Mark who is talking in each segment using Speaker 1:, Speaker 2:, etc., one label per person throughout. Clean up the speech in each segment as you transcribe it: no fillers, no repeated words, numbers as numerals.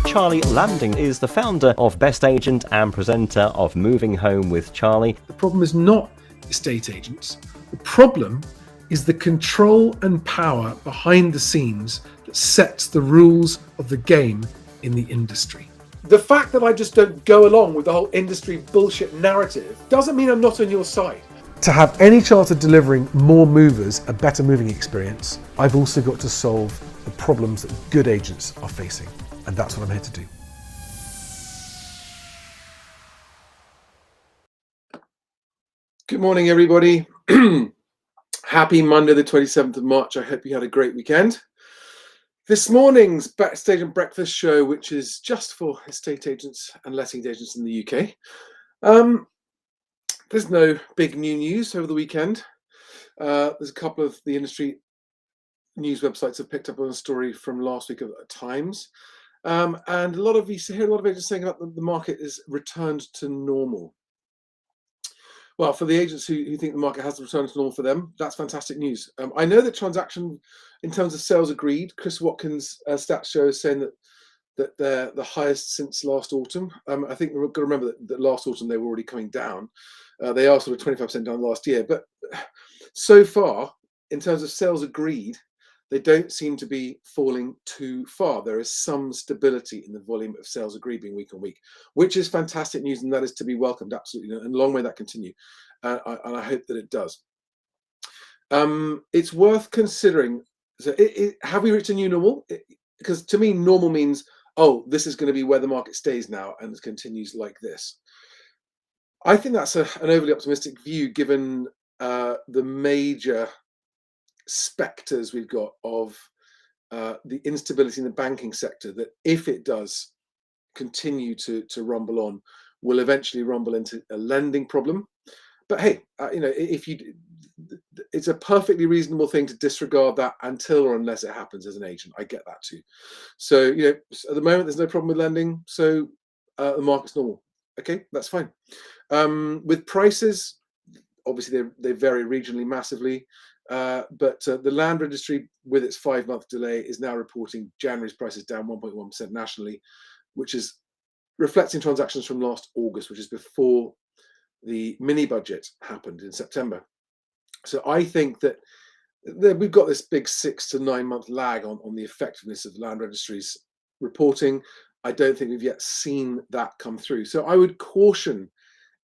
Speaker 1: Charlie Lamdin is the founder of BestAgent and presenter of Moving Home with Charlie.
Speaker 2: The problem is not estate agents. The problem is the control and power behind the scenes that sets the rules of the game in the industry. The fact that I just don't go along with the whole industry bullshit narrative doesn't mean I'm not on your side. To have any chance of delivering more movers a better moving experience, I've also got to solve the problems that good agents are facing. And that's what I'm here to do. Good morning, everybody. Happy Monday, the 27th of March. I hope you had a great weekend. This morning's BestAgent breakfast show, which is just for estate agents and letting agents in the UK. There's no big new news over the weekend. There's a couple of the industry news websites have picked up on a story from last week at Times. And a lot of you hear a lot of agents saying about the market is returned to normal. Well, for the agents who think the market has returned to normal for them, that's fantastic news. I know that transaction in terms of sales agreed, Chris Watkins' stats show is saying that they're the highest since last autumn. I think we've got to remember that last autumn they were already coming down. They are sort of 25% down last year, but so far in terms of sales agreed, they don't seem to be falling too far. There is some stability in the volume of sales agreed being week on week, which is fantastic news, and that is to be welcomed, absolutely. And long may that continue. And I hope that it does. It's worth considering. So have we reached a new normal? Because to me, normal means, oh, this is going to be where the market stays now and it continues like this. I think that's an overly optimistic view, given the major spectres we've got of the instability in the banking sector, that if it does continue to rumble on, will eventually rumble into a lending problem. But hey, it's a perfectly reasonable thing to disregard that until or unless it happens as an agent. I get that too. So at the moment there's no problem with lending, so the market's normal. Okay, that's fine. With prices, obviously they vary regionally massively. But the land registry, with its 5-month delay, is now reporting January's prices down 1.1% nationally, which is reflecting transactions from last August, which is before the mini budget happened in September. So I think that we've got this big 6 to 9 month lag on the effectiveness of land registries reporting. I don't think we've yet seen that come through. So I would caution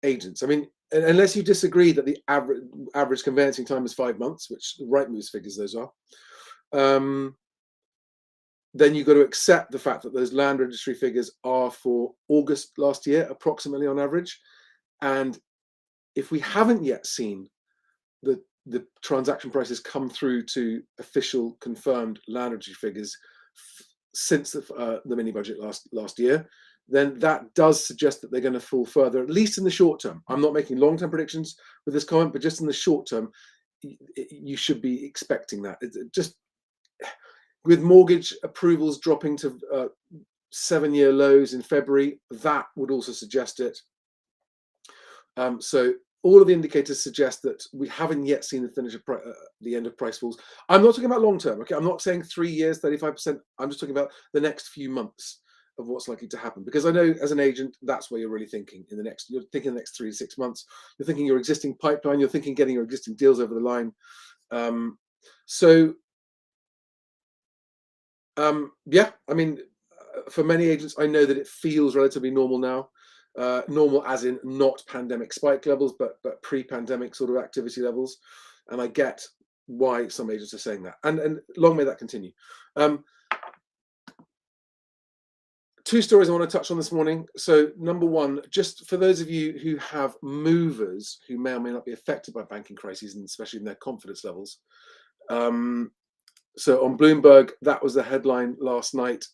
Speaker 2: agents. I mean, unless you disagree that the average conveyancing time is 5 months, which the Rightmove's figures those are, then you've got to accept the fact that those land registry figures are for August last year, approximately on average. And if we haven't yet seen the transaction prices come through to official confirmed land registry figures since the mini budget last year, then that does suggest that they're going to fall further, at least in the short term. I'm not making long-term predictions with this comment, but just in the short term, you should be expecting that. Just with mortgage approvals dropping to 7-year lows in February, that would also suggest it. So all of the indicators suggest that we haven't yet seen the end of price falls. I'm not talking about long-term. Okay, I'm not saying 3 years, 35%. I'm just talking about the next few months of what's likely to happen, because I know as an agent that's where you're really thinking. You're thinking the next 3 to 6 months. You're thinking your existing pipeline. You're thinking getting your existing deals over the line. Yeah, I mean, for many agents, I know that it feels relatively normal now. Normal as in not pandemic spike levels, but pre-pandemic sort of activity levels. And I get why some agents are saying that. And long may that continue. 2 stories I want to touch on this morning. So number one, just for those of you who have movers who may or may not be affected by banking crises, and especially in their confidence levels. So on Bloomberg, that was the headline last night.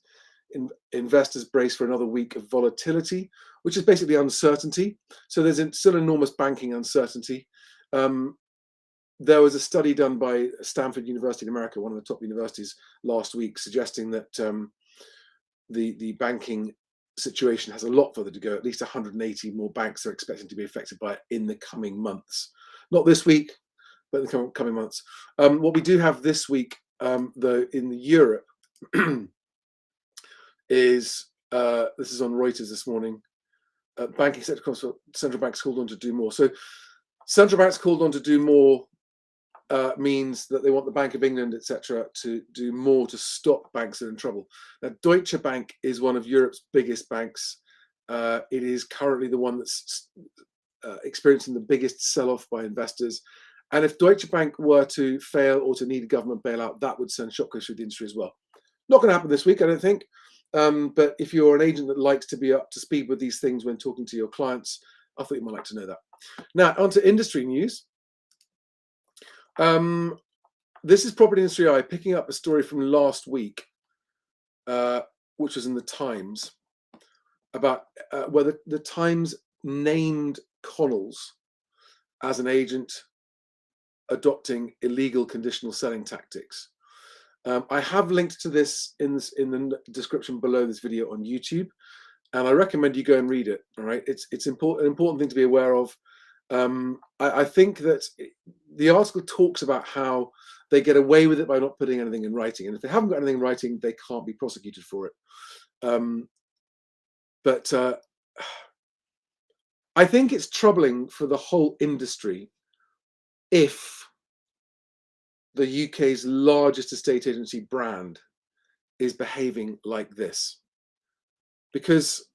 Speaker 2: Investors brace for another week of volatility, which is basically uncertainty. So there's still enormous banking uncertainty. There was a study done by Stanford University in America, one of the top universities, last week, suggesting that the banking situation has a lot further to go. At least 180 more banks are expected to be affected by it in the coming months. Not this week, but in the coming months. What we do have this week, though, in Europe, is this is on Reuters this morning. Banking sector central banks called on to do more. So central banks called on to do more means that they want the Bank of England, etc., to do more to stop banks that are in trouble. Now, Deutsche Bank is one of Europe's biggest banks. It is currently the one that's experiencing the biggest sell-off by investors. And if Deutsche Bank were to fail or to need a government bailout, that would send shockwaves through the industry as well. Not going to happen this week, I don't think. But if you're an agent that likes to be up to speed with these things when talking to your clients, I thought you might like to know that. Now, onto industry news. This is Property Industry Eye picking up a story from last week, which was in the Times, about whether the Times named Connells as an agent adopting illegal conditional selling tactics. I have linked to this in the description below this video on YouTube, and I recommend you go and read it. All right, it's an important thing to be aware of. I think that the article talks about how they get away with it by not putting anything in writing, and if they haven't got anything in writing, they can't be prosecuted for it. But I think it's troubling for the whole industry if the UK's largest estate agency brand is behaving like this. Because,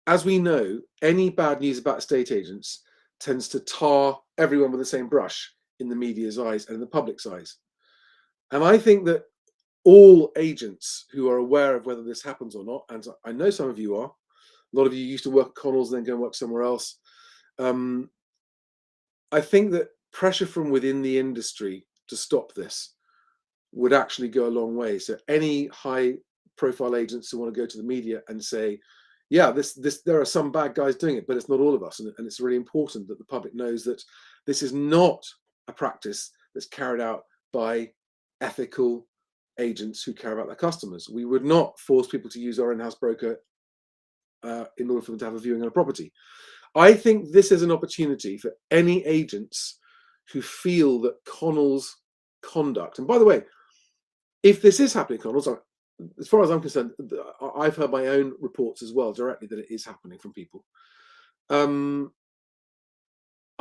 Speaker 2: as we know, any bad news about estate agents tends to tar everyone with the same brush in the media's eyes and in the public's eyes. And I think that all agents who are aware of whether this happens or not, and I know some of you are, a lot of you used to work at Connells and then go and work somewhere else. I think that pressure from within the industry to stop this would actually go a long way. So any high profile agents who want to go to the media and say, yeah, there are some bad guys doing it, but it's not all of us. And it's really important that the public knows that this is not a practice that's carried out by ethical agents who care about their customers. We would not force people to use our in-house broker in order for them to have a viewing on a property. I think this is an opportunity for any agents who feel that Connell's conduct, and by the way, if this is happening, Connell's, as far as I'm concerned, I've heard my own reports as well directly that it is happening from people. I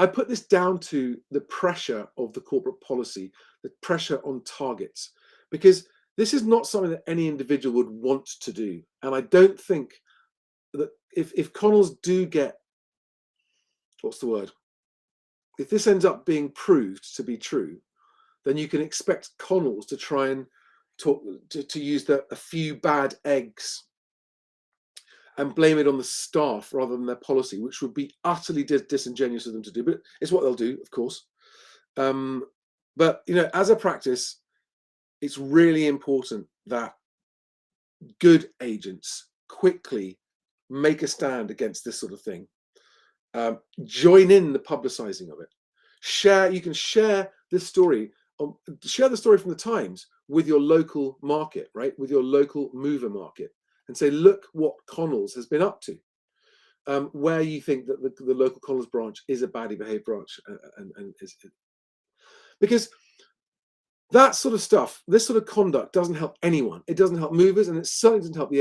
Speaker 2: put this down to the pressure of the corporate policy, the pressure on targets, because this is not something that any individual would want to do. And I don't think that if Connells do get, what's the word? If this ends up being proved to be true, then you can expect Connells to try and talk to use a few bad eggs and blame it on the staff rather than their policy, which would be utterly disingenuous of them to do. But it's what they'll do, of course. But as a practice, it's really important that good agents quickly make a stand against this sort of thing. Join in the publicizing of it. You can share this story. Share the story from the Times with your local market, right? With your local mover market, and say, look what Connells has been up to. Where you think that the local Connells branch is a badly behaved branch, and is, because that sort of stuff, this sort of conduct doesn't help anyone. It doesn't help movers, and it certainly doesn't help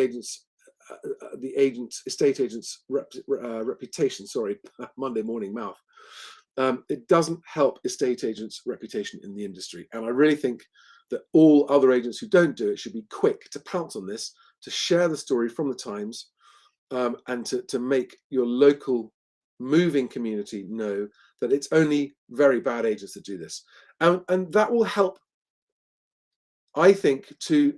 Speaker 2: estate agents' reputation. Sorry, Monday morning mouth. It doesn't help estate agents' reputation in the industry. And I really think that all other agents who don't do it should be quick to pounce on this, to share the story from the Times, and to make your local moving community know that it's only very bad agents that do this. And that will help, I think, to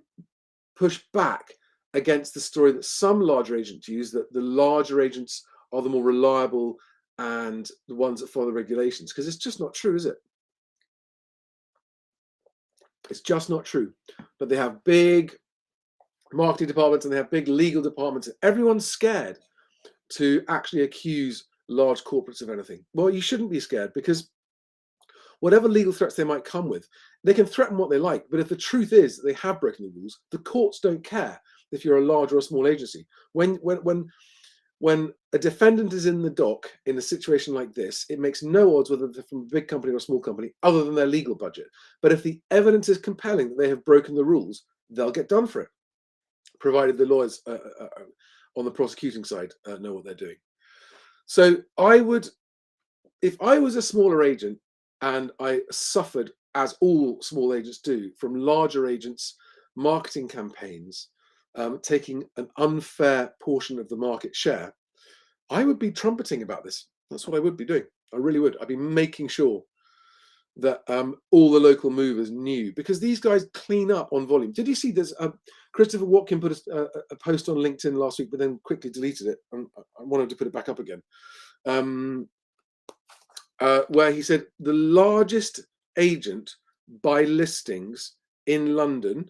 Speaker 2: push back against the story that some larger agents use, that the larger agents are the more reliable and the ones that follow the regulations, because it's just not true, is it? It's just not true. But they have big marketing departments and they have big legal departments, and everyone's scared to actually accuse large corporates of anything. Well, you shouldn't be scared, because whatever legal threats they might come with, they can threaten what they like. But if the truth is that they have broken the rules, the courts don't care if you're a large or a small agency. When a defendant is in the dock in a situation like this, it makes no odds whether they're from a big company or a small company, other than their legal budget. But if the evidence is compelling that they have broken the rules, they'll get done for it. provided the lawyers on the prosecuting side know what they're doing. So I would, if I was a smaller agent and I suffered, as all small agents do, from larger agents' marketing campaigns taking an unfair portion of the market share, I would be trumpeting about this. That's what I would be doing. I really would. I'd be making sure that all the local movers knew, because these guys clean up on volume. Did you see this? Christopher Watkin put a post on LinkedIn last week, but then quickly deleted it. I wanted to put it back up again. Where he said the largest agent by listings in London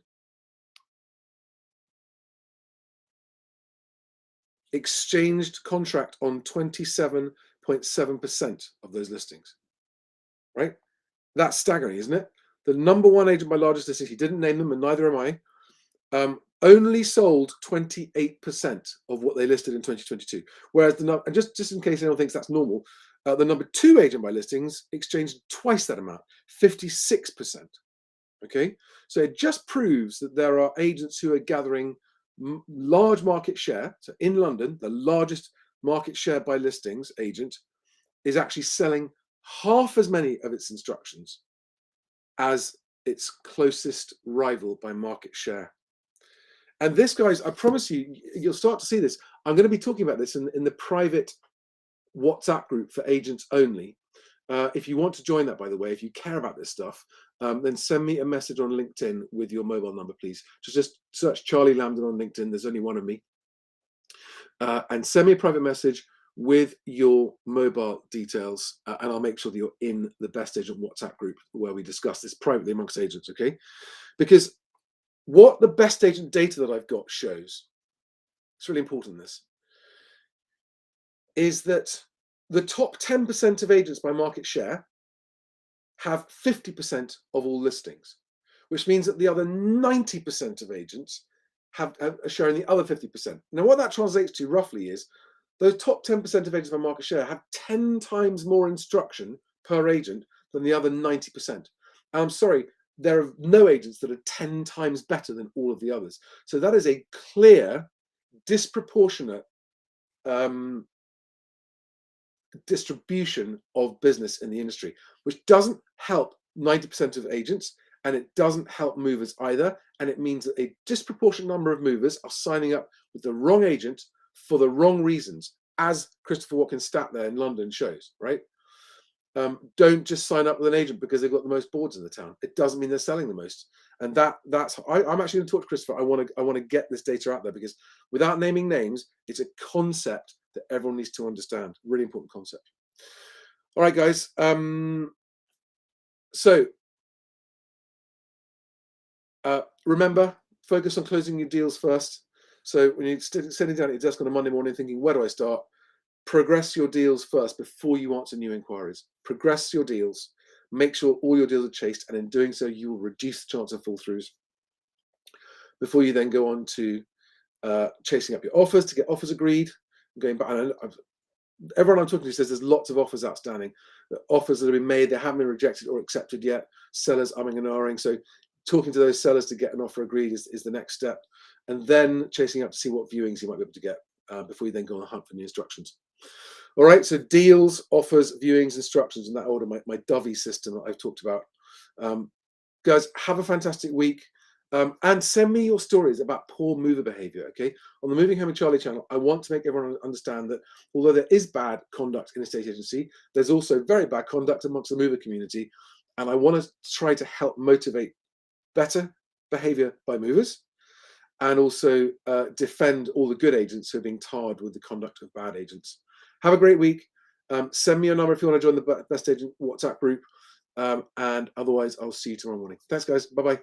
Speaker 2: exchanged contract on 27.7% of those listings, right? That's staggering, isn't it? The number one agent by largest listings, he didn't name them, and neither am I, only sold 28% of what they listed in 2022. Whereas the and just in case anyone thinks that's normal, the number two agent by listings exchanged twice that amount, 56%. Okay, so it just proves that there are agents who are gathering large market share. So in London, the largest market share by listings agent is actually selling half as many of its instructions as its closest rival by market share. And this, guys, I promise you, you'll start to see this. I'm going to be talking about this in the private WhatsApp group for agents only. If you want to join that, by the way, if you care about this stuff, then send me a message on LinkedIn with your mobile number, please. Just search Charlie Lamdin on LinkedIn. There's only one of me. And send me a private message with your mobile details, and I'll make sure that you're in the Best Agent WhatsApp group where we discuss this privately amongst agents, okay? Because what the Best Agent data that I've got shows, it's really important, this, is that the top 10% of agents by market share have 50% of all listings, which means that the other 90% of agents are sharing the other 50%. Now, what that translates to roughly is those top 10% of agents by market share have 10 times more instruction per agent than the other 90%. And I'm sorry, there are no agents that are 10 times better than all of the others. So that is a clear, disproportionate distribution of business in the industry, which doesn't help 90% of agents, and it doesn't help movers either. And it means that a disproportionate number of movers are signing up with the wrong agent for the wrong reasons, as Christopher Watkin's stat there in London shows, right? Don't just sign up with an agent because they've got the most boards in the town. It doesn't mean they're selling the most. And that's I'm actually going to talk to Christopher. I want to get this data out there, because without naming names, it's a concept that everyone needs to understand. Really important concept. All right, guys. So remember, focus on closing your deals first. So when you're sitting down at your desk on a Monday morning thinking, where do I start? Progress your deals first before you answer new inquiries. Progress your deals. Make sure all your deals are chased, and in doing so, you will reduce the chance of fall-throughs before you then go on to chasing up your offers to get offers agreed. Going back, and everyone I'm talking to says there's lots of offers outstanding. The offers that have been made, they haven't been rejected or accepted yet. Sellers umming and ahhing. So talking to those sellers to get an offer agreed is the next step. And then chasing up to see what viewings you might be able to get before you then go on the hunt for new instructions. All right, so deals, offers, viewings, instructions in that order, my Dovey system that I've talked about. Guys, have a fantastic week. And send me your stories about poor mover behavior, okay? On the Moving Home with Charlie channel, I want to make everyone understand that although there is bad conduct in a estate agency, there's also very bad conduct amongst the mover community. And I want to try to help motivate better behavior by movers, and also defend all the good agents who are being tarred with the conduct of bad agents. Have a great week. Send me your number if you want to join the Best Agent WhatsApp group. And otherwise, I'll see you tomorrow morning. Thanks, guys. Bye-bye.